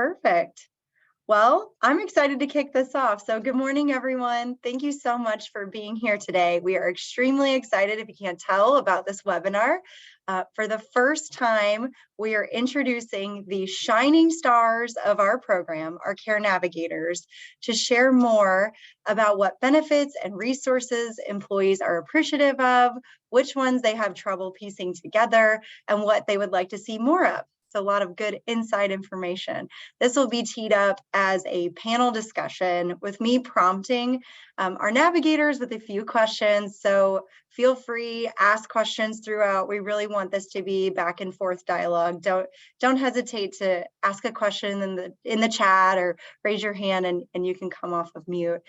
Perfect. Well, I'm excited to kick this off. So good morning, everyone. Thank you so much for being here today. We are extremely excited, if you can't tell, about this webinar. For the first time, we are introducing the shining stars of our program, our Care Navigators, to share more about what benefits and resources employees are appreciative of, which ones they have trouble piecing together, and what they would like to see more of. So a lot of good inside information. This will be teed up as a panel discussion with me prompting our navigators with a few questions. So feel free, ask questions throughout. We really want this to be back and forth dialogue. Don't hesitate to ask a question in the chat or raise your hand and you can come off of mute.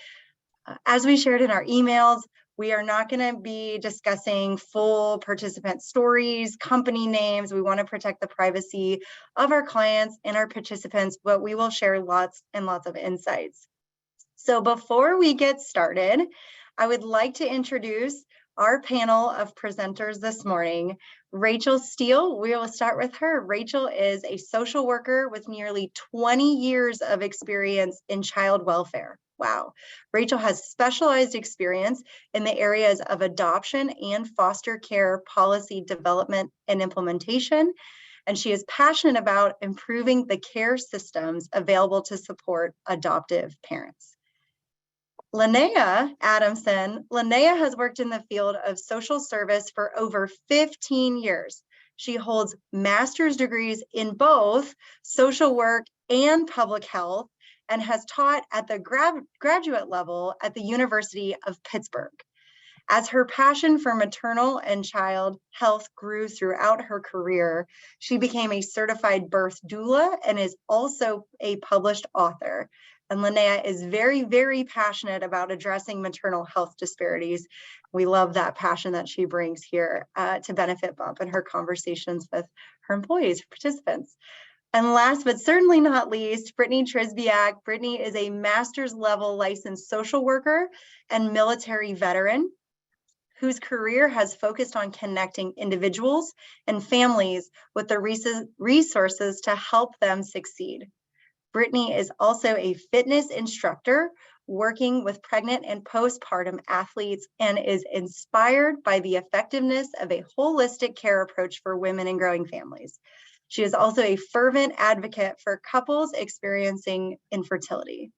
As we shared in our emails, we are not going to be discussing full participant stories, company names. We want to protect the privacy of our clients and our participants, but we will share lots and lots of insights. So before we get started, I would like to introduce our panel of presenters this morning. Rachel Steele, we will start with her. Rachel is a social worker with nearly 20 years of experience in child welfare. Wow. Rachel has specialized experience in the areas of adoption and foster care policy development and implementation, and she is passionate about improving the care systems available to support adoptive parents. Linnea Adamson. Linnea has worked in the field of social service for over 15 years. She holds master's degrees in both social work and public health and has taught at the graduate level at the University of Pittsburgh. As her passion for maternal and child health grew throughout her career, she became a certified birth doula and is also a published author. And Linnea is very, very passionate about addressing maternal health disparities. We love that passion that she brings here to BenefitBump and her conversations with her employees, participants. And last but certainly not least, Brittany Trisbiak. Brittany is a master's level licensed social worker and military veteran whose career has focused on connecting individuals and families with the resources to help them succeed. Brittany is also a fitness instructor working with pregnant and postpartum athletes and is inspired by the effectiveness of a holistic care approach for women and growing families. She is also a fervent advocate for couples experiencing infertility.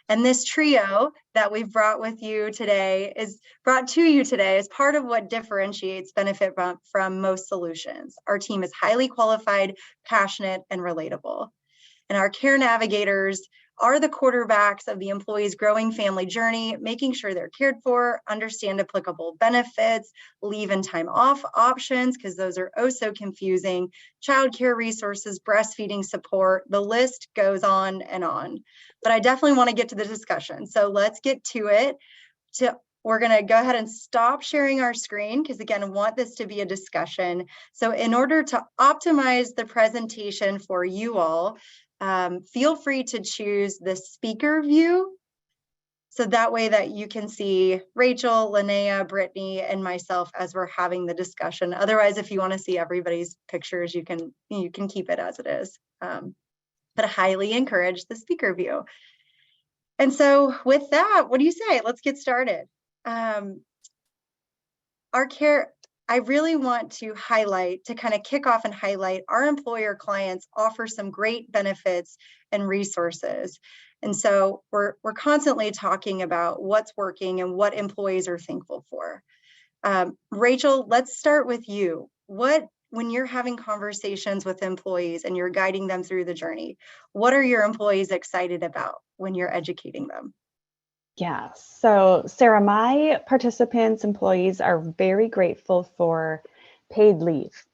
And this trio that we've brought to you today is part of what differentiates BenefitBump from most solutions. Our team is highly qualified, passionate, and relatable. And our care navigators are the quarterbacks of the employee's growing family journey, making sure they're cared for, understand applicable benefits, leave and time off options, because those are oh so confusing, childcare resources, breastfeeding support, the list goes on and on. But I definitely want to get to the discussion. So let's get to it. We're going to go ahead and stop sharing our screen because, again, I want this to be a discussion. So in order to optimize the presentation for you all, feel free to choose the speaker view. So that way that you can see Rachel, Linnea, Brittany, and myself as we're having the discussion. Otherwise, if you want to see everybody's pictures, you can keep it as it is. But I highly encourage the speaker view. And so with that, what do you say? Let's get started. I really want to kind of kick off and highlight our employer clients offer some great benefits and resources. And so we're constantly talking about what's working and what employees are thankful for. Rachel, let's start with you. When you're having conversations with employees and you're guiding them through the journey, what are your employees excited about when you're educating them? Yeah, so Sarah, my participants, employees are very grateful for paid leave,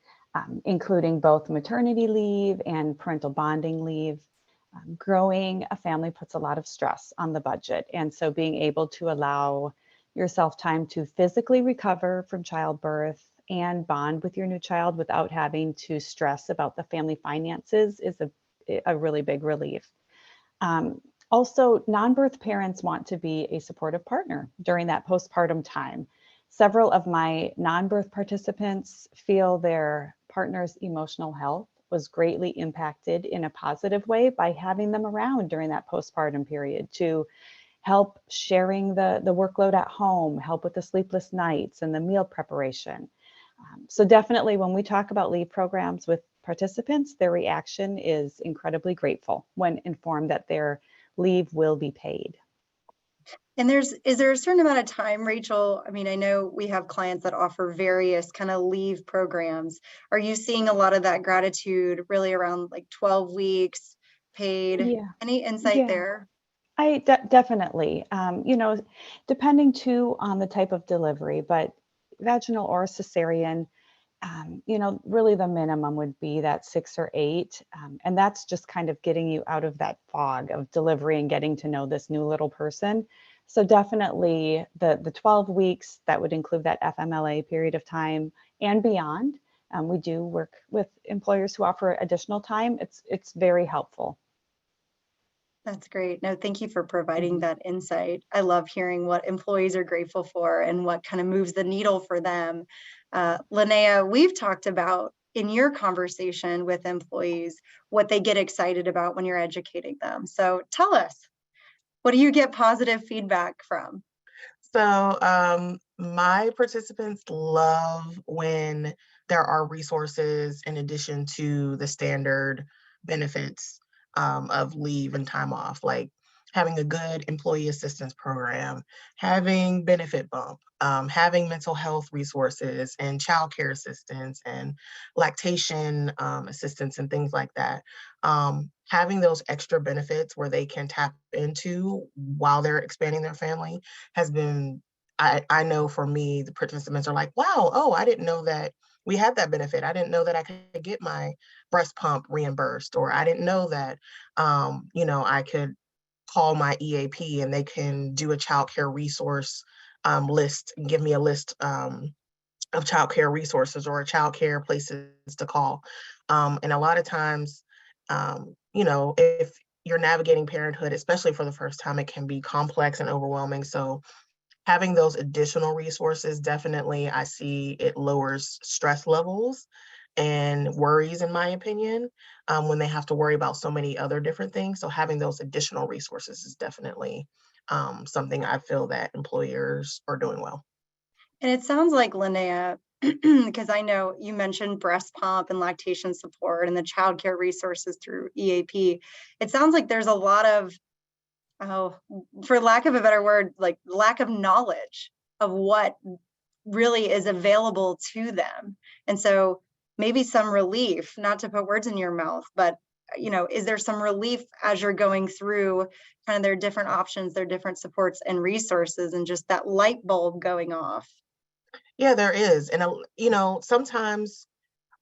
including both maternity leave and parental bonding leave. Growing a family puts a lot of stress on the budget. And so being able to allow yourself time to physically recover from childbirth and bond with your new child without having to stress about the family finances is a really big relief. Also, non-birth parents want to be a supportive partner during that postpartum time. Several of my non-birth participants feel their partner's emotional health was greatly impacted in a positive way by having them around during that postpartum period to help sharing the workload at home, help with the sleepless nights and the meal preparation. So definitely when we talk about leave programs with participants, their reaction is incredibly grateful when informed that their leave will be paid. And is there a certain amount of time, Rachel? I mean, I know we have clients that offer various kind of leave programs. Are you seeing a lot of that gratitude really around like 12 weeks paid? Yeah, Any insight yeah. there? Definitely, depending too on the type of delivery, but vaginal or cesarean, really the minimum would be that 6 or 8. And that's just kind of getting you out of that fog of delivery and getting to know this new little person. So definitely the 12 weeks, that would include that FMLA period of time and beyond. We do work with employers who offer additional time. It's very helpful. That's great. No, thank you for providing Mhm. that insight. I love hearing what employees are grateful for and what kind of moves the needle for them. Linnea, we've talked about in your conversation with employees what they get excited about when you're educating them. So tell us, what do you get positive feedback from? So, my participants love when there are resources in addition to the standard benefits of leave and time off, like having a good employee assistance program, having BenefitBump, having mental health resources and childcare assistance and lactation assistance and things like that. Having those extra benefits where they can tap into while they're expanding their family has been, I know for me, the participants are like, wow, oh, I didn't know that we had that benefit. I didn't know that I could get my breast pump reimbursed, or I didn't know that, I could call my EAP and they can do a child care resource list and give me a list of child care resources or child care places to call. And a lot of times, if you're navigating parenthood, especially for the first time, it can be complex and overwhelming. So having those additional resources, definitely, I see it lowers stress levels and worries, in my opinion, when they have to worry about so many other different things. So having those additional resources is definitely something I feel that employers are doing well. And it sounds like, Linnea, because I know you mentioned breast pump and lactation support and the childcare resources through EAP. It sounds like there's a lot of, oh, for lack of a better word, like lack of knowledge of what really is available to them. And so maybe some relief, not to put words in your mouth, but is there some relief as you're going through kind of their different options, their different supports and resources, and just that light bulb going off? Yeah, there is. And, sometimes,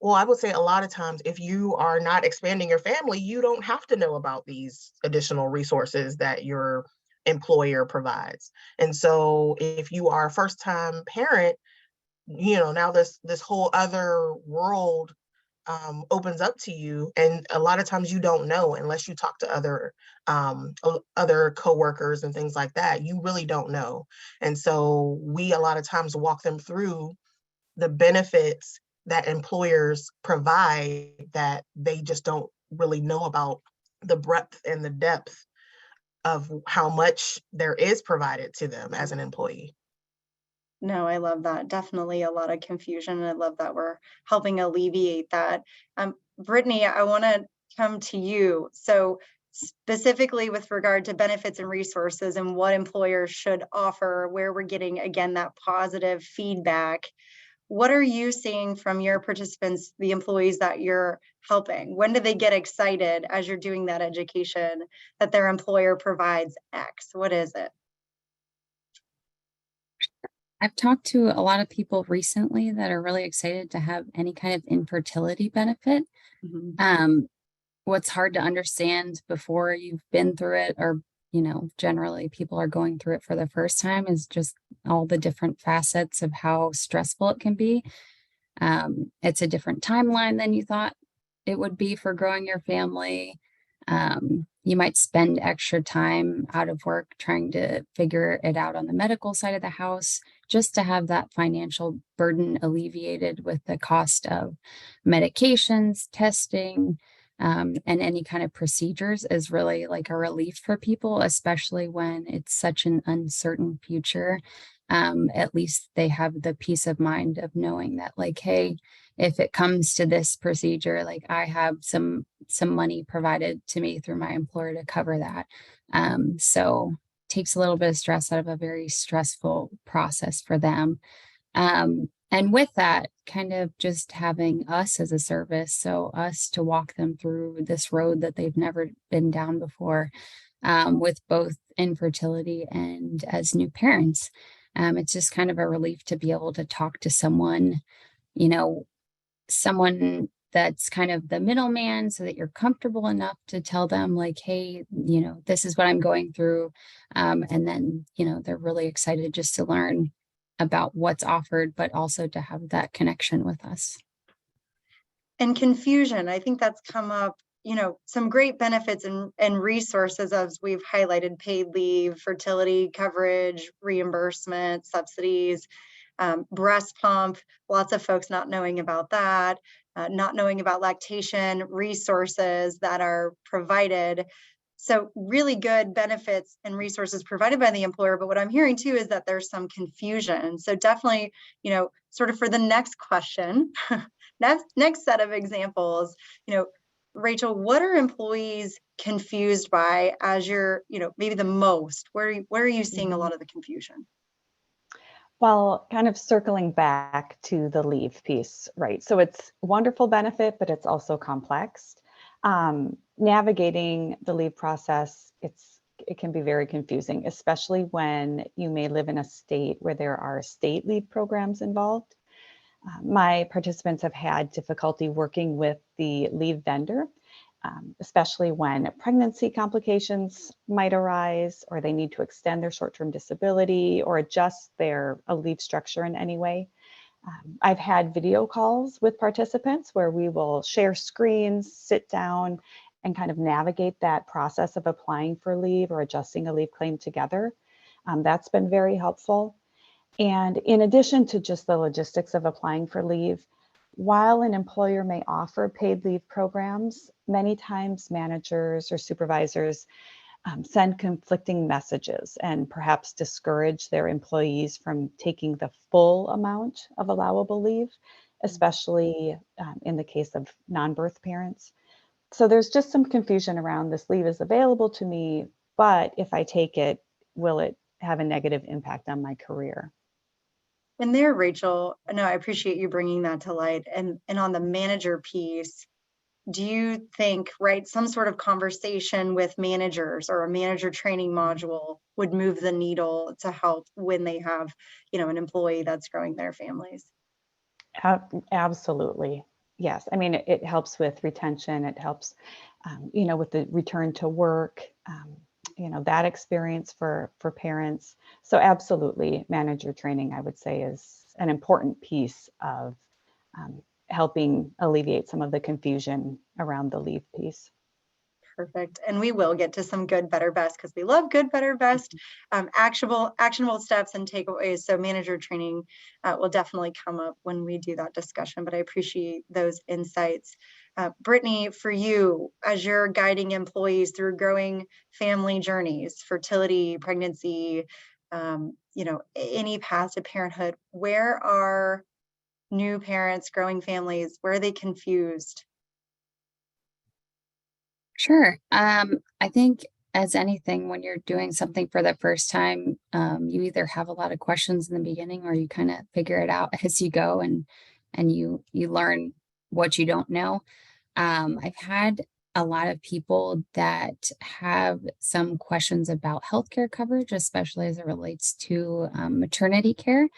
well, I would say a lot of times, if you are not expanding your family, you don't have to know about these additional resources that your employer provides. And so if you are a first time parent, now this whole other world opens up to you, and a lot of times you don't know unless you talk to other coworkers and things like that. You really don't know, and so we a lot of times walk them through the benefits that employers provide that they just don't really know about, the breadth and the depth of how much there is provided to them as an employee. No, I love that. Definitely a lot of confusion. And I love that we're helping alleviate that. Brittany, I want to come to you. So specifically with regard to benefits and resources and what employers should offer, where we're getting, again, that positive feedback, what are you seeing from your participants, the employees that you're helping? When do they get excited as you're doing that education that their employer provides X? What is it? I've talked to a lot of people recently that are really excited to have any kind of infertility benefit. Mhm. What's hard to understand before you've been through it, or, generally people are going through it for the first time, is just all the different facets of how stressful it can be. It's a different timeline than you thought it would be for growing your family. You might spend extra time out of work trying to figure it out on the medical side of the house, just to have that financial burden alleviated with the cost of medications, testing, and any kind of procedures is really like a relief for people, especially when it's such an uncertain future. At least they have the peace of mind of knowing that, like, hey, if it comes to this procedure, like I have some money provided to me through my employer to cover that. So takes a little bit of stress out of a very stressful process for them. And with that, kind of just having us as a service, so us to walk them through this road that they've never been down before, with both infertility and as new parents. It's just kind of a relief to be able to talk to someone, you know, someone that's kind of the middleman so that you're comfortable enough to tell them like, hey, you know, this is what I'm going through. And then, you know, they're really excited just to learn about what's offered, but also to have that connection with us. And confusion, I think that's come up, you know, some great benefits and resources as we've highlighted: paid leave, fertility coverage, reimbursement, subsidies, breast pump, lots of folks not knowing about that, not knowing about lactation resources that are provided. So really good benefits and resources provided by the employer. But what I'm hearing too is that there's some confusion. So definitely, you know, sort of for the next question, next set of examples, you know, Rachel, what are employees confused by as you're, you know, maybe the most? Where are you seeing a lot of the confusion? Well, kind of circling back to the leave piece, right? So it's wonderful benefit, but it's also complex. Navigating the leave process, it can be very confusing, especially when you may live in a state where there are state leave programs involved. My participants have had difficulty working with the leave vendor, especially when pregnancy complications might arise, or they need to extend their short-term disability or adjust their leave structure in any way. I've had video calls with participants where we will share screens, sit down, and kind of navigate that process of applying for leave or adjusting a leave claim together. That's been very helpful. And in addition to just the logistics of applying for leave, while an employer may offer paid leave programs, many times managers or supervisors send conflicting messages and perhaps discourage their employees from taking the full amount of allowable leave, especially in the case of non-birth parents. So there's just some confusion around this leave is available to me, but if I take it, will it have a negative impact on my career? And there, Rachel, no, I appreciate you bringing that to light. And on the manager piece, do you think, right, some sort of conversation with managers or a manager training module would move the needle to help when they have, you know, an employee that's growing their families? Absolutely. Yes. I mean, it helps with retention. It helps, you know, with the return to work, you know, that experience for parents. So absolutely, manager training, I would say, is an important piece of helping alleviate some of the confusion around the leave piece. Perfect. And we will get to some good, better, best, because we love good, better, best, actionable steps and takeaways. So manager training will definitely come up when we do that discussion, but I appreciate those insights. Brittany, for you, as you're guiding employees through growing family journeys, fertility, pregnancy, you know, any path to parenthood, where are new parents, growing families, where are they confused? Sure. I think as anything, when you're doing something for the first time, you either have a lot of questions in the beginning or you kind of figure it out as you go and you learn what you don't know. I've had a lot of people that have some questions about healthcare coverage, especially as it relates to maternity care.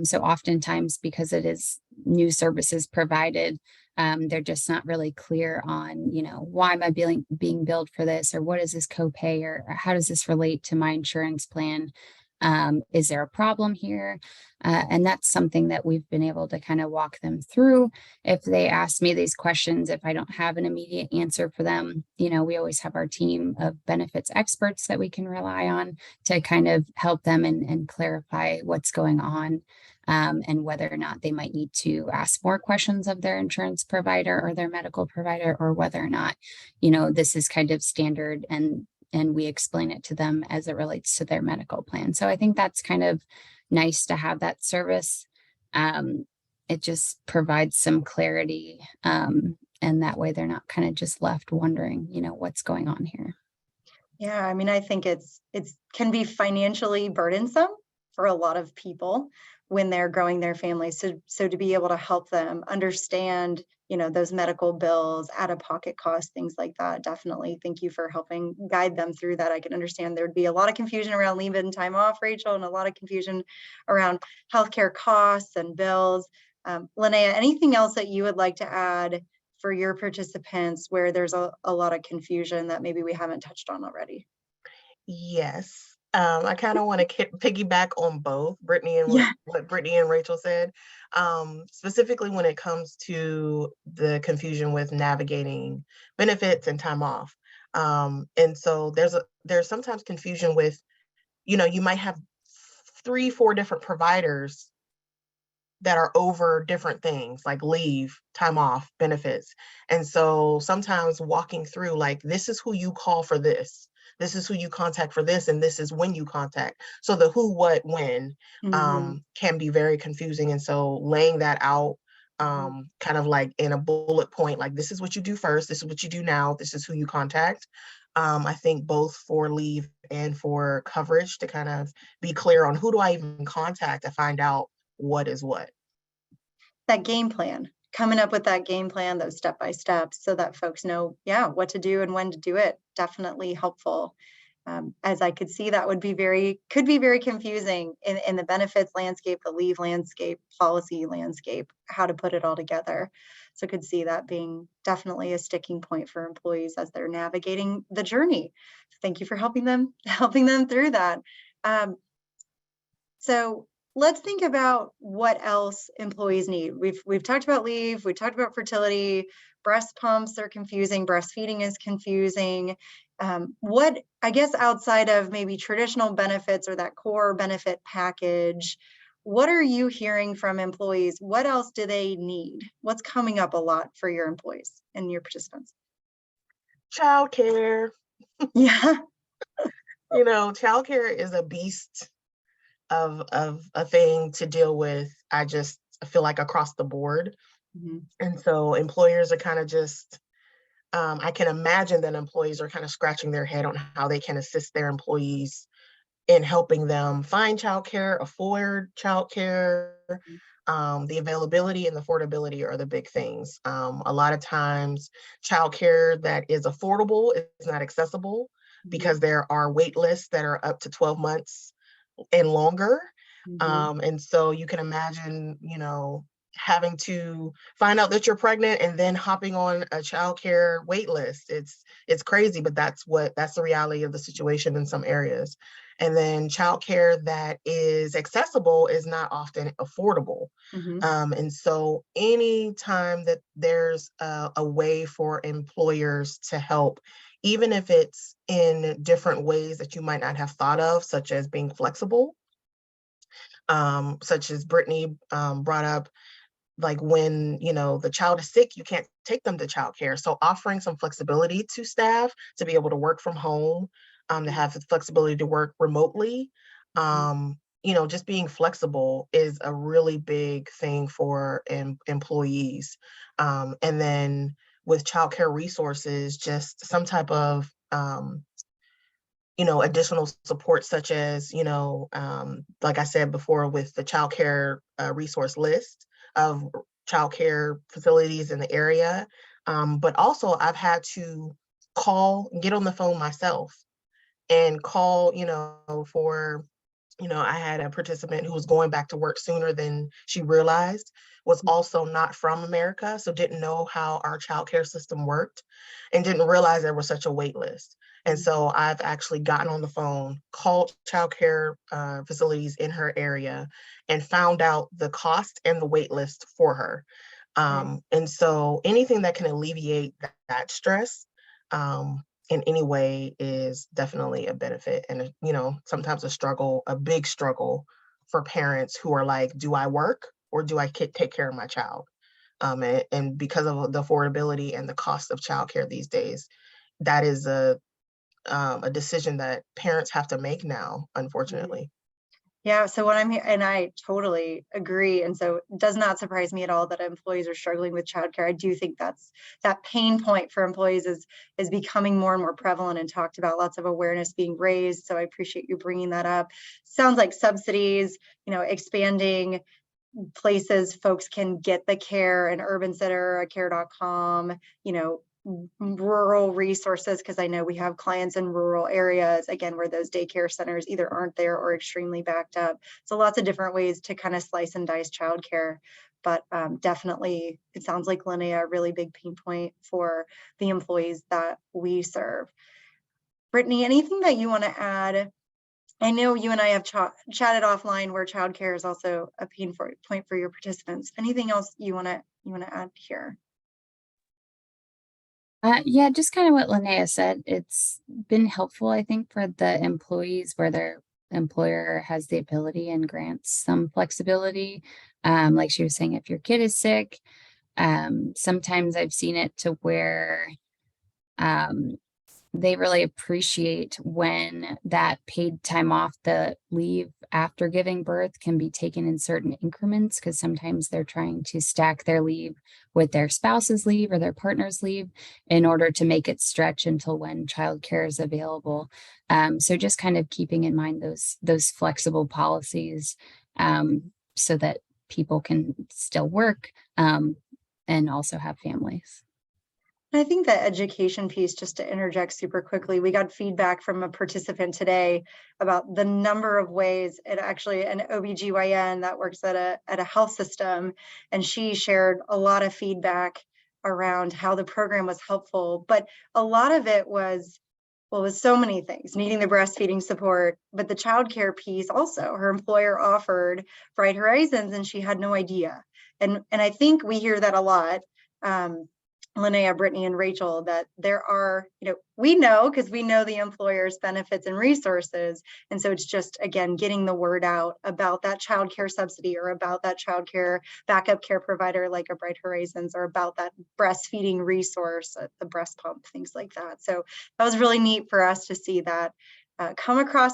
So oftentimes, because it is new services provided, they're just not really clear on, you know, why am I being billed for this, or what is this copay, or how does this relate to my insurance plan? Is there a problem here? And that's something that we've been able to kind of walk them through. If they ask me these questions, if I don't have an immediate answer for them, you know, we always have our team of benefits experts that we can rely on to kind of help them and clarify what's going on, and whether or not they might need to ask more questions of their insurance provider or their medical provider, or whether or not, you know, this is kind of standard and we explain it to them as it relates to their medical plan. So I think that's kind of nice to have that service. It just provides some clarity, and that way they're not kind of just left wondering, you know, what's going on here. Yeah, I mean, I think it's can be financially burdensome for a lot of people when they're growing their family. So to be able to help them understand, you know, those medical bills, out-of-pocket costs, things like that, definitely. Thank you for helping guide them through that. I can understand there'd be a lot of confusion around leave and time off, Rachel, and a lot of confusion around healthcare costs and bills. Linnea, anything else that you would like to add for your participants where there's a lot of confusion that maybe we haven't touched on already? Yes. I kind of want to piggyback on both Brittany and Yeah. what Brittany and Rachel said, specifically when it comes to the confusion with navigating benefits and time off. And so there's sometimes confusion with, you know, you might have 3-4 different providers that are over different things like leave, time off, benefits. And so sometimes walking through, like, this is who you call for this. This is who you contact for this, and this is when you contact. So the who, what, when can be very confusing. And so laying that out kind of like in a bullet point, like, this is what you do first, this is what you do now, this is who you contact. I think both for leave and for coverage, to kind of be clear on who do I even contact to find out what is what. That game plan, coming up with that game plan, those step-by-steps, so that folks know, yeah, what to do and when to do it. Definitely helpful. As I could see, that could be very confusing in the benefits landscape, the leave landscape, policy landscape, how to put it all together. So I could see that being definitely a sticking point for employees as they're navigating the journey. Thank you for helping them through that. So let's think about what else employees need. We've talked about leave, we talked about fertility, breast pumps are confusing, breastfeeding is confusing. What, I guess, outside of maybe traditional benefits or that core benefit package, what are you hearing from employees? What else do they need? What's coming up a lot for your employees and your participants? Childcare. Yeah. You know, childcare is a beast of a thing to deal with. I feel like across the board. And so employers are kind of just, I can imagine that employees are kind of scratching their head on how they can assist their employees in helping them find childcare, afford childcare. The availability and the affordability are the big things. A lot of times childcare that is affordable is not accessible because there are wait lists that are up to 12 months and longer. And so you can imagine, you know, having to find out that you're pregnant and then hopping on a childcare wait list. It's crazy, but that's the reality of the situation in some areas. And then childcare that is accessible is not often affordable. And so any time that there's a way for employers to help, even if it's in different ways that you might not have thought of, such as being flexible, such as Brittany brought up, like when, you know, the child is sick, you can't take them to childcare. So offering some flexibility to staff to be able to work from home, to have the flexibility to work remotely, you know, just being flexible is a really big thing for employees. And then with childcare resources, just some type of you know, additional support, such as, you know, like I said before, with the childcare resource list of childcare facilities in the area. But also I've had to get on the phone myself and call, you know, for I had a participant who was going back to work sooner than she realized, was also not from America, so didn't know how our childcare system worked and didn't realize there was such a wait list. And so I've actually gotten on the phone, called childcare facilities in her area, and found out the cost and the wait list for her. And so anything that can alleviate that stress in any way is definitely a benefit. And, sometimes a big struggle for parents who are like, do I work or do I take care of my child? And because of the affordability and the cost of childcare these days, that is a decision that parents have to make now, unfortunately. Yeah, so what I'm here, and I totally agree. And so it does not surprise me at all that employees are struggling with childcare. I do think that pain point for employees is becoming more and more prevalent and talked about, lots of awareness being raised. So I appreciate you bringing that up. Sounds like subsidies, expanding places folks can get the care, an urban center, a care.com, rural resources, because I know we have clients in rural areas, again, where those daycare centers either aren't there or extremely backed up. So lots of different ways to kind of slice and dice childcare. But definitely, it sounds like, Linnea, a really big pain point for the employees that we serve. Brittany, anything that you want to add? I know you and I have chatted offline where childcare is also a pain point for your participants. Anything else you want to add here? Yeah, just kind of what Linnea said. It's been helpful, I think, for the employees where their employer has the ability and grants some flexibility. Like she was saying, if your kid is sick, sometimes I've seen it to where they really appreciate when that paid time off, the leave after giving birth, can be taken in certain increments, because sometimes they're trying to stack their leave with their spouse's leave or their partner's leave in order to make it stretch until when childcare is available. So just kind of keeping in mind those flexible policies so that people can still work and also have families. I think that education piece, just to interject super quickly, we got feedback from a participant today about the number of ways, it actually an OBGYN that works at a health system, and she shared a lot of feedback around how the program was helpful, but a lot of it was so many things, needing the breastfeeding support, but the childcare piece also, her employer offered Bright Horizons and she had no idea. And I think we hear that a lot. Linnea, Brittany, and Rachel, that there are, we know, because we know the employer's benefits and resources. And so it's just, again, getting the word out about that childcare subsidy or about that childcare backup care provider like a Bright Horizons, or about that breastfeeding resource, the breast pump, things like that. So that was really neat for us to see that come across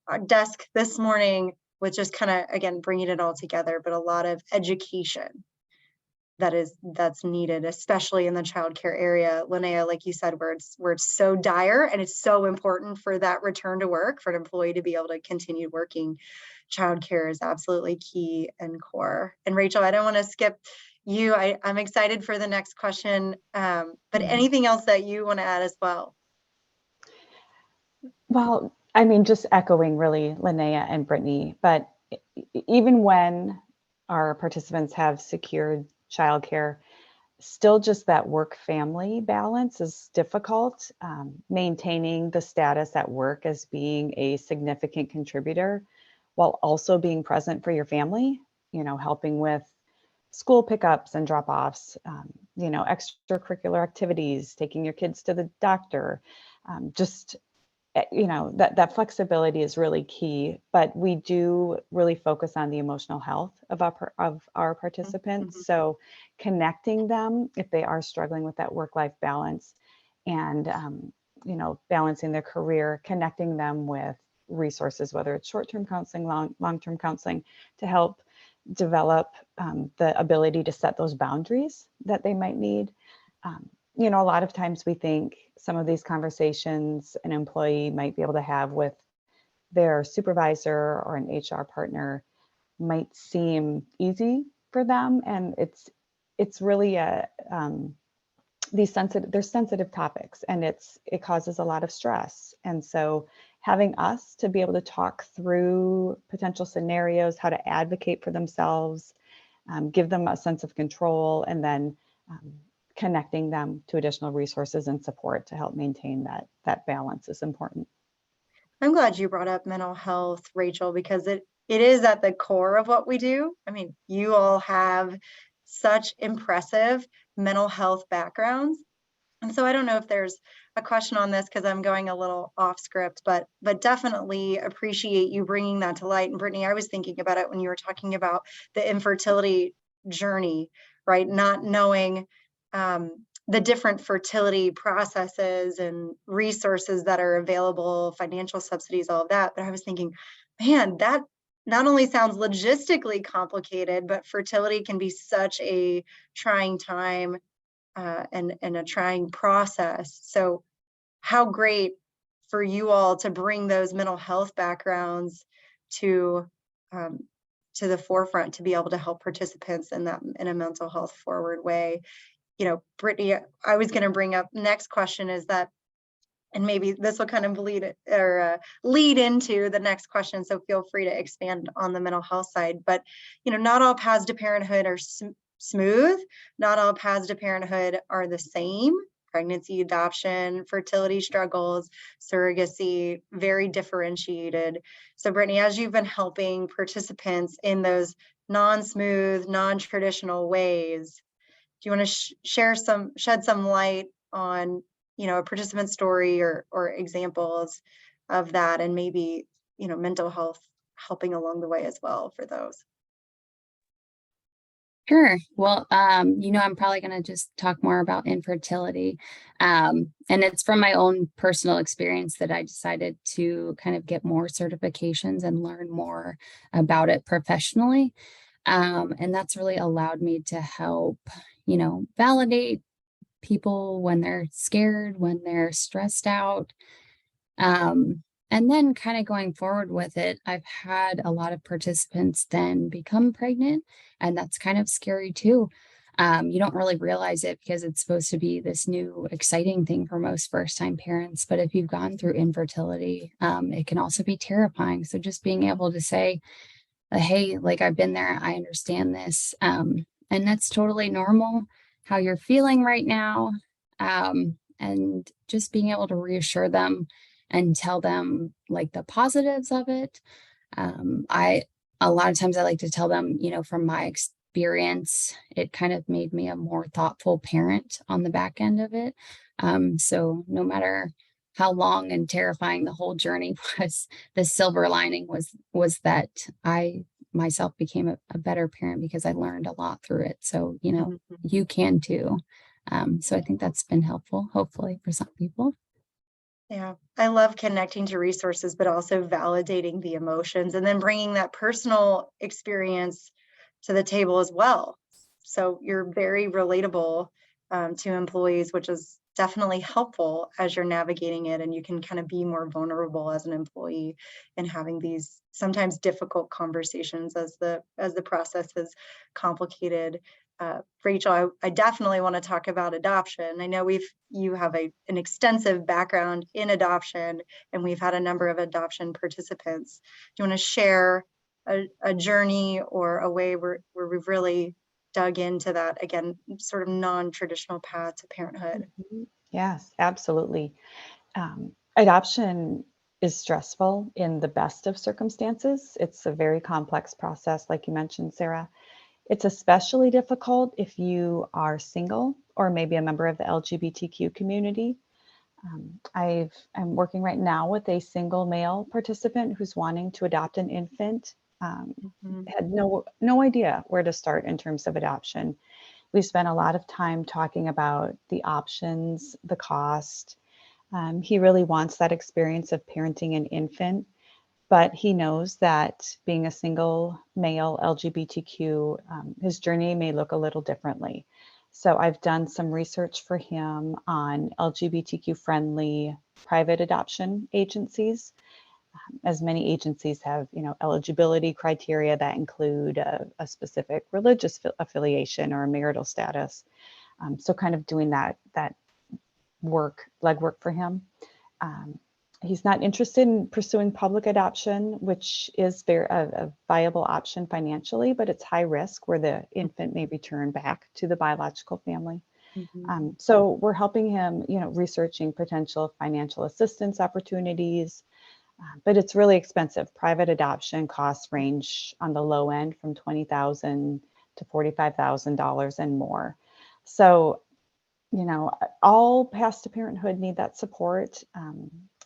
our desk this morning, with just kind of, again, bringing it all together, but a lot of education that's needed, especially in the childcare area. Linnea, like you said, where it's so dire and it's so important for that return to work, for an employee to be able to continue working. Childcare is absolutely key and core. And Rachel, I don't want to skip you. I'm excited for the next question, but anything else that you want to add as well? Well, I mean, just echoing really Linnea and Brittany, but even when our participants have secured childcare, still just that work-family balance is difficult. Maintaining the status at work as being a significant contributor while also being present for your family, helping with school pickups and drop-offs, extracurricular activities, taking your kids to the doctor, that flexibility is really key, but we do really focus on the emotional health of our participants. Mm-hmm. So connecting them if they are struggling with that work-life balance and, balancing their career, connecting them with resources, whether it's short-term counseling, long-term counseling, to help develop the ability to set those boundaries that they might need. A lot of times we think some of these conversations an employee might be able to have with their supervisor or an HR partner might seem easy for them. And it's really they're sensitive topics, and it causes a lot of stress. And so having us to be able to talk through potential scenarios, how to advocate for themselves, give them a sense of control, and then connecting them to additional resources and support to help maintain that balance is important. I'm glad you brought up mental health, Rachel, because it is at the core of what we do. I mean, you all have such impressive mental health backgrounds. And so I don't know if there's a question on this because I'm going a little off script, but definitely appreciate you bringing that to light. And Brittany, I was thinking about it when you were talking about the infertility journey, right? Not knowing the different fertility processes and resources that are available, financial subsidies, all of that. But I was thinking, man, that not only sounds logistically complicated, but fertility can be such a trying time and a trying process. So how great for you all to bring those mental health backgrounds to the forefront, to be able to help participants in a mental health forward way. You know, Brittany, I was going to bring up next question is that, and maybe this will kind of lead into the next question. So feel free to expand on the mental health side, but, you know, not all paths to parenthood are smooth. Not all paths to parenthood are the same. Pregnancy, adoption, fertility struggles, surrogacy, very differentiated. So Brittany, as you've been helping participants in those non-smooth, non-traditional ways, do you want to shed some light on, you know, a participant story or examples of that, and maybe, you know, mental health helping along the way as well for those? Sure. Well, you know, I'm probably going to just talk more about infertility. And it's from my own personal experience that I decided to kind of get more certifications and learn more about it professionally. And that's really allowed me to help, you know, validate people when they're scared, when they're stressed out. And then kind of going forward with it, I've had a lot of participants then become pregnant, and that's kind of scary too. You don't really realize it because it's supposed to be this new exciting thing for most first-time parents. But if you've gone through infertility, it can also be terrifying. So just being able to say, hey, like I've been there, I understand this. And that's totally normal how you're feeling right now. And just being able to reassure them and tell them like the positives of it. A lot of times I like to tell them, you know, from my experience, it kind of made me a more thoughtful parent on the back end of it. So no matter how long and terrifying the whole journey was, the silver lining was that I myself became a better parent because I learned a lot through it. So, you know, you can too. So I think that's been helpful, hopefully, for some people. Yeah, I love connecting to resources, but also validating the emotions and then bringing that personal experience to the table as well. So you're very relatable to employees, which is definitely helpful as you're navigating it, and you can kind of be more vulnerable as an employee in having these sometimes difficult conversations as the process is complicated. Rachel, I definitely want to talk about adoption. I know you have an extensive background in adoption, and we've had a number of adoption participants. Do you want to share a journey or a way where we've really dug into that, again, sort of non-traditional path to parenthood? Yes, absolutely. Adoption is stressful in the best of circumstances. It's a very complex process, like you mentioned, Sarah. It's especially difficult if you are single or maybe a member of the LGBTQ community. I'm working right now with a single male participant who's wanting to adopt an infant. Had no idea where to start in terms of adoption. We spent a lot of time talking about the options, the cost. He really wants that experience of parenting an infant, but he knows that being a single male LGBTQ, his journey may look a little differently. So I've done some research for him on LGBTQ friendly private adoption agencies. As many agencies have, you know, eligibility criteria that include a specific religious affiliation or marital status. So kind of doing that legwork for him. He's not interested in pursuing public adoption, which is a viable option financially, but it's high risk where the infant may return back to the biological family. So we're helping him, researching potential financial assistance opportunities, but it's really expensive. Private adoption costs range on the low end from $20,000 to $45,000 and more. So, all paths to parenthood need that support.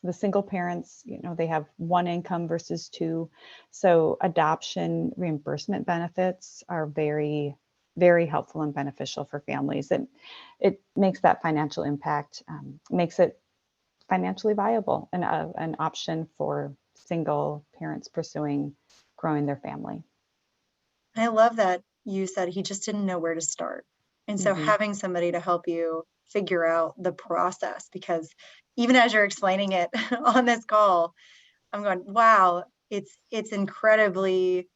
The single parents, they have one income versus two. So adoption reimbursement benefits are very, very helpful and beneficial for families. And it makes that financial impact, makes it financially viable and an option for single parents pursuing growing their family. I love that you said he just didn't know where to start. And so having somebody to help you figure out the process, because even as you're explaining it on this call, I'm going, wow, it's incredibly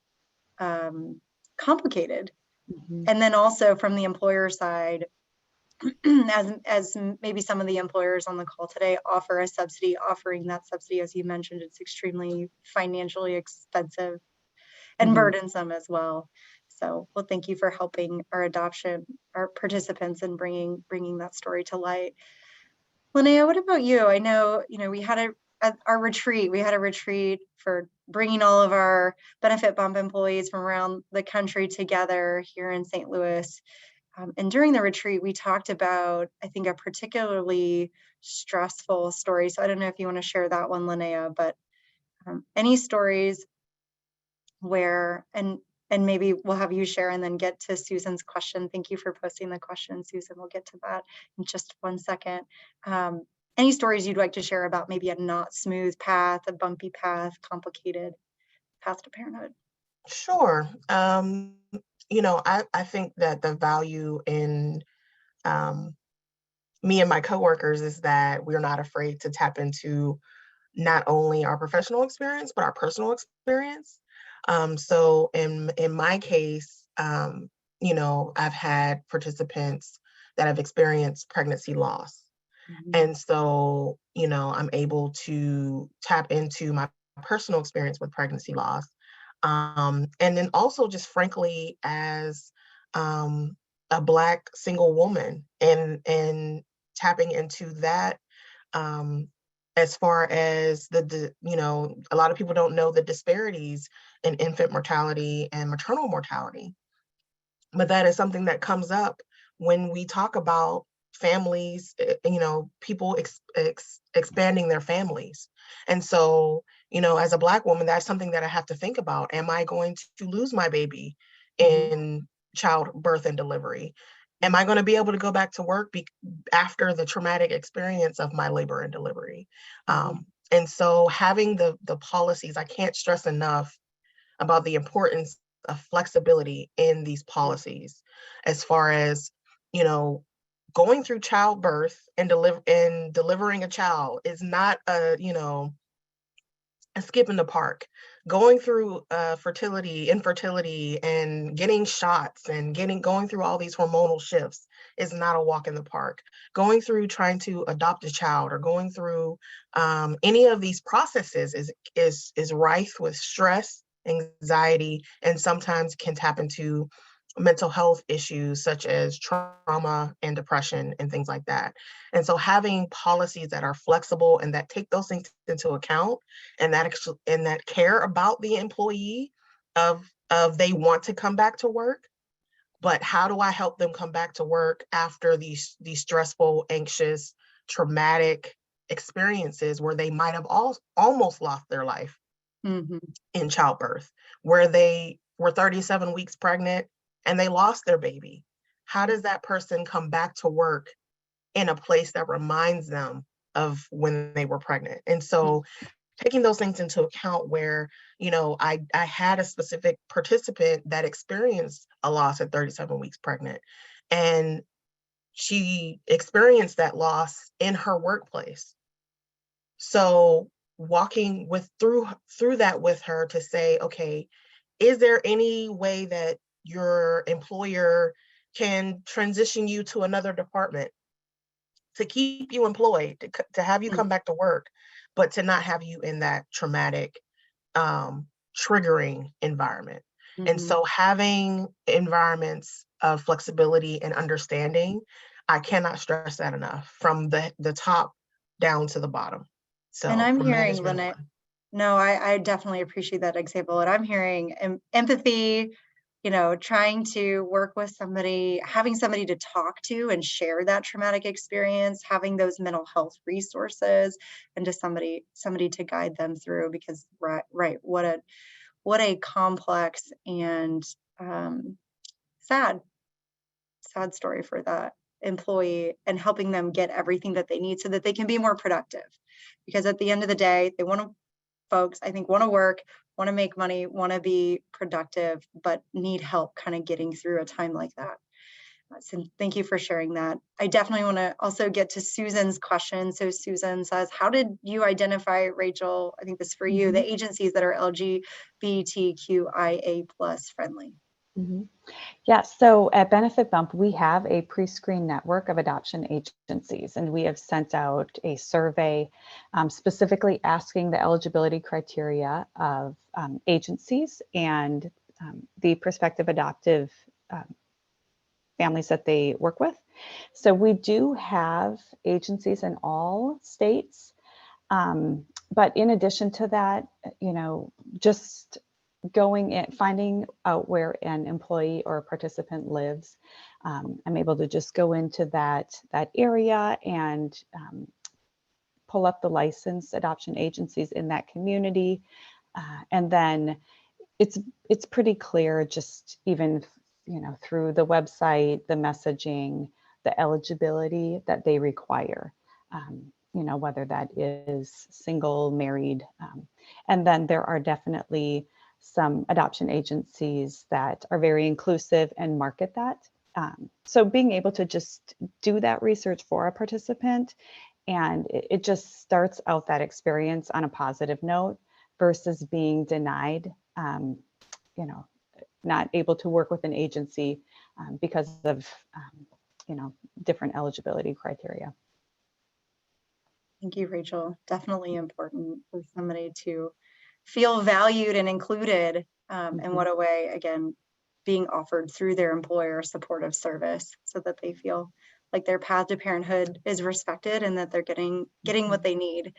complicated. And then also from the employer side, as maybe some of the employers on the call today offer a subsidy, offering that subsidy, as you mentioned, it's extremely financially expensive and burdensome as well. So, well, thank you for helping our participants and bringing that story to light. Linnea, what about you? I know, we had at our retreat, we had a retreat for bringing all of our BenefitBump employees from around the country together here in St. Louis. And during the retreat, we talked about, I think, a particularly stressful story. So I don't know if you want to share that one, Linnea, but any stories where, and maybe we'll have you share and then get to Susan's question. Thank you for posting the question, Susan. We'll get to that in just 1 second. Any stories you'd like to share about maybe a not smooth path, a bumpy path, complicated path to parenthood? Sure. I think that the value in me and my coworkers is that we're not afraid to tap into not only our professional experience, but our personal experience. So in my case, I've had participants that have experienced pregnancy loss. And so, I'm able to tap into my personal experience with pregnancy loss. And then also just frankly, as a Black single woman and tapping into that, as far as a lot of people don't know the disparities in infant mortality and maternal mortality. But that is something that comes up when we talk about families, people expanding their families. And so, as a Black woman, that's something that I have to think about. Am I going to lose my baby in childbirth and delivery? Am I going to be able to go back to work after the traumatic experience of my labor and delivery? And so having the policies, I can't stress enough about the importance of flexibility in these policies, as far as, going through childbirth and delivering a child is not a skip in the park. Going through infertility, and getting shots and going through all these hormonal shifts is not a walk in the park. Going through trying to adopt a child or going through any of these processes is rife with stress, anxiety, and sometimes can tap into mental health issues such as trauma and depression and things like that. And so having policies that are flexible and that take those things into account and that care about the employee of they want to come back to work, but how do I help them come back to work after these stressful, anxious, traumatic experiences where they might have almost lost their life in childbirth, where they were 37 weeks pregnant and they lost their baby. How does that person come back to work in a place that reminds them of when they were pregnant? And so taking those things into account where, I had a specific participant that experienced a loss at 37 weeks pregnant, and she experienced that loss in her workplace. So walking through that with her to say, okay, is there any way that your employer can transition you to another department to keep you employed, to have you come back to work, but to not have you in that traumatic, triggering environment. And so having environments of flexibility and understanding, I cannot stress that enough, from the top down to the bottom. So And I'm for hearing, management Lynette, one. no, I definitely appreciate that example. And I'm hearing empathy, trying to work with somebody, having somebody to talk to and share that traumatic experience, having those mental health resources, and just somebody to guide them through, because right, what a complex and sad story for that employee, and helping them get everything that they need so that they can be more productive. Because at the end of the day, folks, I think, want to work, want to make money, want to be productive, but need help kind of getting through a time like that. So thank you for sharing that. I definitely want to also get to Susan's question. So Susan says, how did you identify, Rachel, I think this is for you, the agencies that are LGBTQIA+ friendly? Yes, so at BenefitBump, we have a pre-screen network of adoption agencies, and we have sent out a survey specifically asking the eligibility criteria of agencies and the prospective adoptive families that they work with. So we do have agencies in all states, but in addition to that, just going in, finding out where an employee or a participant lives. I'm able to just go into that area and pull up the licensed adoption agencies in that community. And then it's pretty clear, just even, through the website, the messaging, the eligibility that they require. Whether that is single, married. And then there are definitely some adoption agencies that are very inclusive and market that. So being able to just do that research for a participant, and it just starts out that experience on a positive note versus being denied, not able to work with an agency because of, different eligibility criteria. Thank you, Rachel. Definitely important for somebody to feel valued and included, and what a way, again, being offered through their employer supportive service, so that they feel like their path to parenthood is respected and that they're getting what they need.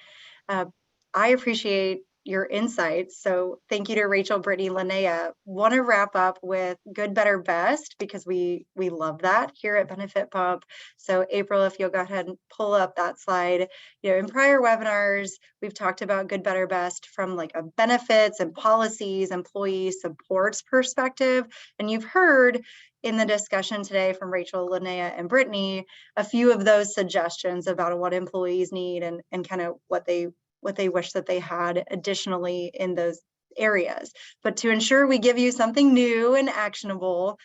I appreciate your insights. So thank you to Rachel, Brittany, Linnea. Want to wrap up with good, better, best, because we love that here at BenefitBump. So April, if you'll go ahead and pull up that slide. In prior webinars, we've talked about good, better, best from like a benefits and policies, employee supports perspective. And you've heard in the discussion today from Rachel, Linnea, and Brittany, a few of those suggestions about what employees need and kind of what they wish that they had additionally in those areas. But to ensure we give you something new and actionable,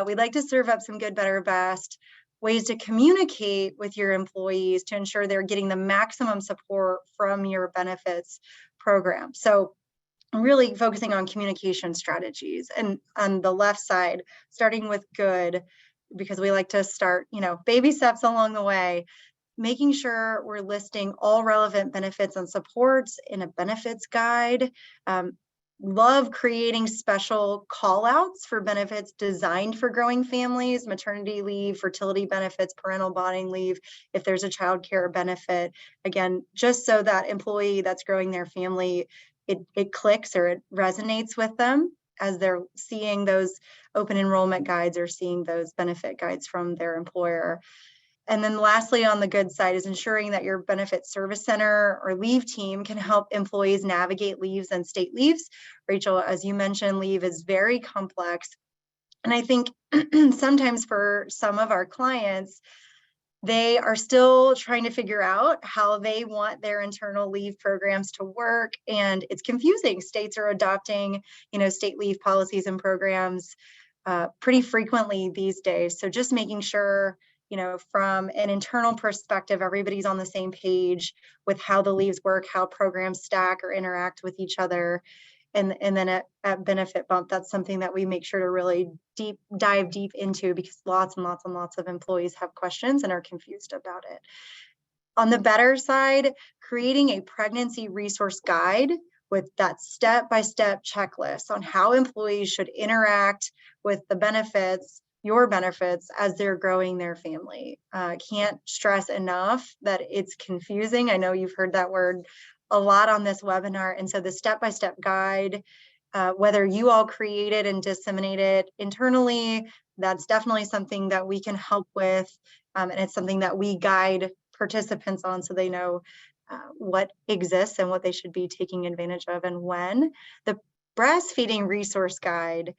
we'd like to serve up some good, better, best ways to communicate with your employees to ensure they're getting the maximum support from your benefits program. So I'm really focusing on communication strategies. And on the left side, starting with good, because we like to start, baby steps along the way, making sure we're listing all relevant benefits and supports in a benefits guide. Love creating special call outs for benefits designed for growing families, maternity leave, fertility benefits, parental bonding leave, if there's a child care benefit. Again, just so that employee that's growing their family, it clicks or it resonates with them as they're seeing those open enrollment guides or seeing those benefit guides from their employer. And then lastly, on the good side is ensuring that your benefit service center or leave team can help employees navigate leaves and state leaves. Rachel, as you mentioned, leave is very complex. And I think sometimes for some of our clients, they are still trying to figure out how they want their internal leave programs to work. And it's confusing. States are adopting, state leave policies and programs pretty frequently these days. So just making sure, from an internal perspective, everybody's on the same page with how the leaves work, how programs stack or interact with each other. And then at BenefitBump, that's something that we make sure to really dive deep into, because lots and lots of employees have questions and are confused about it. On the better side, creating a pregnancy resource guide with that step-by-step checklist on how employees should interact with the benefits, your benefits, as they're growing their family. Can't stress enough that it's confusing. I know you've heard that word a lot on this webinar. And so the step-by-step guide, whether you all create it and disseminate it internally, that's definitely something that we can help with. And it's something that we guide participants on so they know what exists and what they should be taking advantage of and when. The breastfeeding resource guide,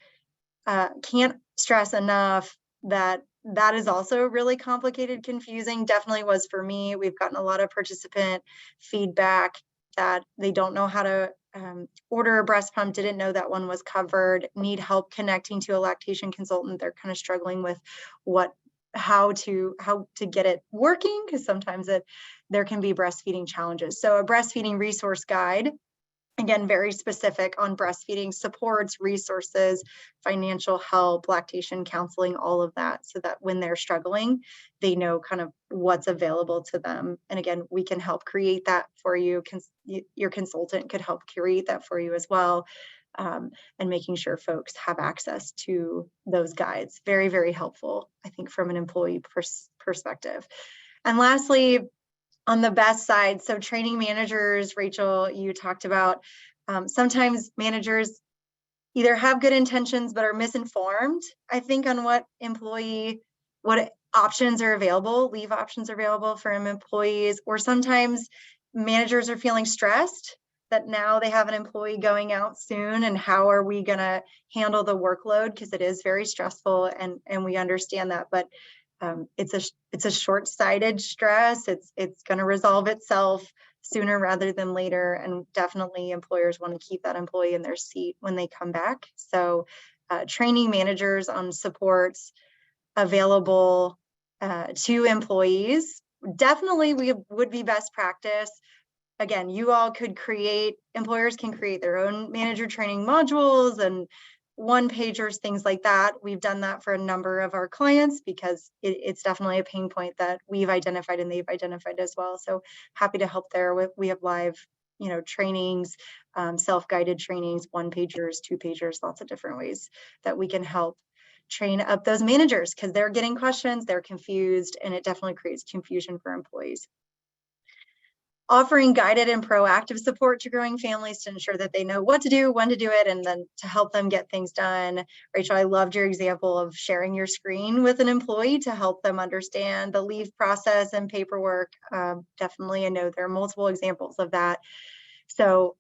can't stress enough that that is also really complicated, confusing. Definitely was for me. We've gotten a lot of participant feedback that they don't know how to order a breast pump, didn't know that one was covered, need help connecting to a lactation consultant. They're kind of struggling with how to get it working, because sometimes there can be breastfeeding challenges. So a breastfeeding resource guide, again, very specific on breastfeeding supports, resources, financial help, lactation counseling, all of that, so that when they're struggling, they know kind of what's available to them. And again, we can help create that for you. Your consultant could help create that for you as well. And making sure folks have access to those guides. Very, very helpful, I think, from an employee perspective. And lastly, on the best side, so training managers, Rachel, you talked about, sometimes managers either have good intentions but are misinformed, I think, on what options are available, leave options are available for employees, or sometimes managers are feeling stressed that now they have an employee going out soon, and how are we going to handle the workload, because it is very stressful, and we understand that, but it's a short-sighted stress. It's going to resolve itself sooner rather than later, and definitely employers want to keep that employee in their seat when they come back. So training managers on supports available to employees, definitely would be best practice. Again, you all could employers can create their own manager training modules and one-pagers, things like that. We've done that for a number of our clients because it's definitely a pain point that we've identified and they've identified as well. So happy to help there. We have live, trainings, self-guided trainings, one-pagers, two-pagers, lots of different ways that we can help train up those managers, because they're getting questions, they're confused, and it definitely creates confusion for employees. Offering guided and proactive support to growing families to ensure that they know what to do, when to do it, and then to help them get things done. Rachel, I loved your example of sharing your screen with an employee to help them understand the leave process and paperwork. Definitely, I know there are multiple examples of that. So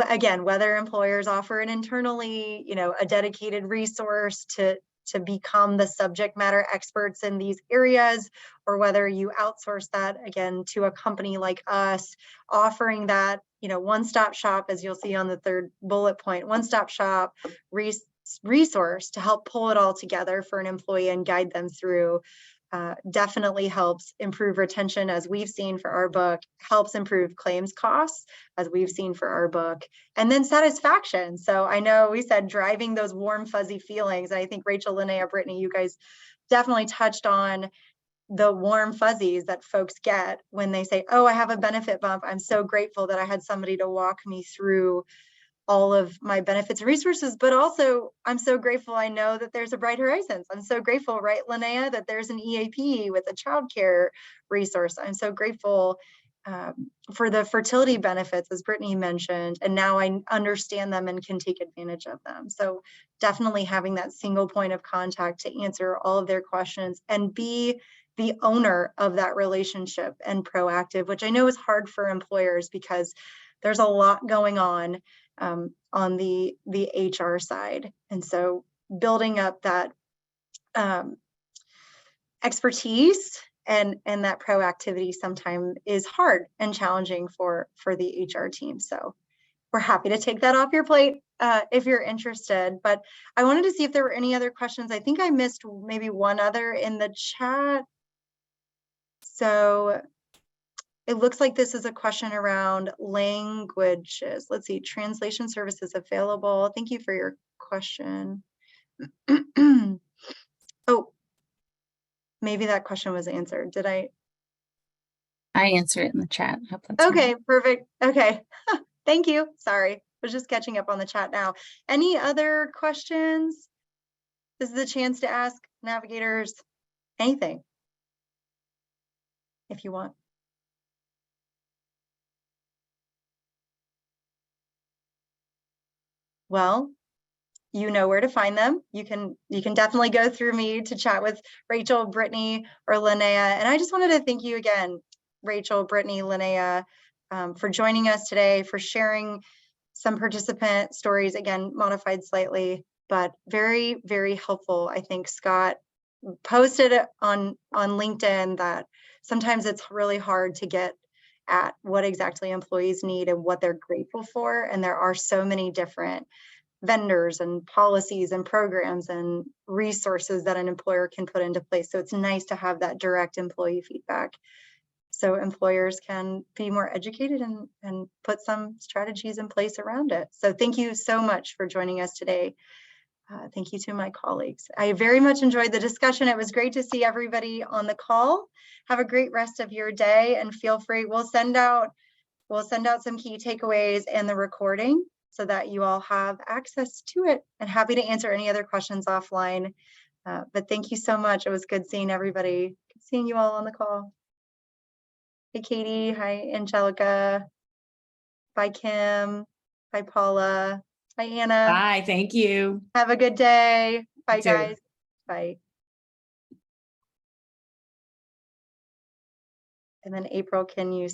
again, whether employers offer it internally, a dedicated resource to become the subject matter experts in these areas, or whether you outsource that, again, to a company like us, offering that, one-stop shop, as you'll see on the third bullet point, one-stop shop resource to help pull it all together for an employee and guide them through, definitely helps improve retention, as we've seen for our book, helps improve claims costs, as we've seen for our book, and then satisfaction. So I know we said driving those warm, fuzzy feelings. I think Rachel, Linnea, Brittany, you guys definitely touched on the warm fuzzies that folks get when they say, oh, I have a benefit bump. I'm so grateful that I had somebody to walk me through all of my benefits and resources, but also I'm so grateful I know that there's a Bright Horizons. I'm so grateful, right, Linnea, that there's an EAP with a childcare resource. I'm so grateful for the fertility benefits, as Brittany mentioned, and now I understand them and can take advantage of them. So definitely having that single point of contact to answer all of their questions and be the owner of that relationship and proactive, which I know is hard for employers because there's a lot going on the HR side. And so building up that expertise and that proactivity sometimes is hard and challenging for the HR team. So we're happy to take that off your plate if you're interested. But I wanted to see if there were any other questions. I think I missed maybe one other in the chat. So it looks like this is a question around languages. Let's see, translation services available. Thank you for your question. Oh, maybe that question was answered. Did I? I answer it in the chat. Hope that's all Okay, right. perfect. Okay. Thank you. Sorry. Was just catching up on the chat now. Any other questions? This is the chance to ask navigators anything if you want. Well, you know where to find them. You can definitely go through me to chat with Rachel, Brittany, or Linnea. And I just wanted to thank you again, Rachel, Brittany, Linnea, for joining us today, for sharing some participant stories, again, modified slightly, but very, very helpful. I think Scott posted on LinkedIn that sometimes it's really hard to get at what exactly employees need and what they're grateful for. And there are so many different vendors and policies and programs and resources that an employer can put into place. So it's nice to have that direct employee feedback so employers can be more educated and put some strategies in place around it. So thank you so much for joining us today. Thank you to my colleagues. I very much enjoyed the discussion. It was great to see everybody on the call. Have a great rest of your day and feel free. We'll send out some key takeaways and the recording so that you all have access to it, and happy to answer any other questions offline. But thank you so much. It was good seeing everybody, good seeing you all on the call. Hey, Katie. Hi, Angelica. Bye, Kim. Bye, Paula. Bye, Anna. Bye. Thank you. Have a good day. Bye, You too. guys. Bye. And then April, can you